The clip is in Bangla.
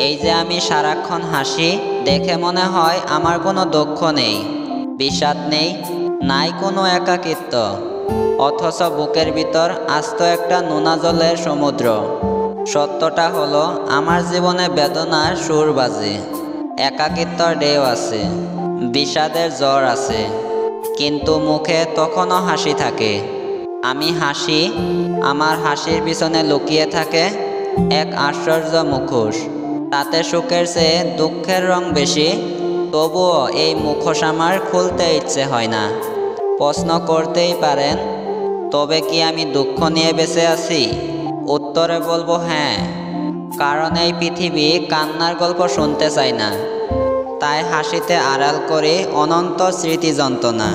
এই যে আমি সারাক্ষণ হাসি, দেখে মনে হয় আমার কোনো দুঃখ নেই, বিষাদ নেই, নাই কোনো একাকিত্ব। অথচ বুকের ভিতর আস্ত একটা নোনা জলের সমুদ্র। সত্যটা হলো আমার জীবনে বেদনার সুর বাজে, একাকিত্বর ঢেউ আছে, বিষাদের জ্বর আছে, কিন্তু মুখে তখনও হাসি থাকে। আমি হাসি, আমার হাসির পিছনে লুকিয়ে থাকে এক আশ্চর্য মুখোশ। তাতে সুখের চেয়ে দুঃখের রং বেশি, তবুও এই মুখোশ আমার খুলতে ইচ্ছে হয় না। প্রশ্ন করতেই পারেন, তবে কি আমি দুঃখ নিয়ে বেঁচে আছি? উত্তরে বলবো হ্যাঁ, কারণ এই পৃথিবী কান্নার গল্প শুনতে চায় না, তাই হাসিতে আড়াল করে অনন্ত স্মৃতি যন্ত্রণা।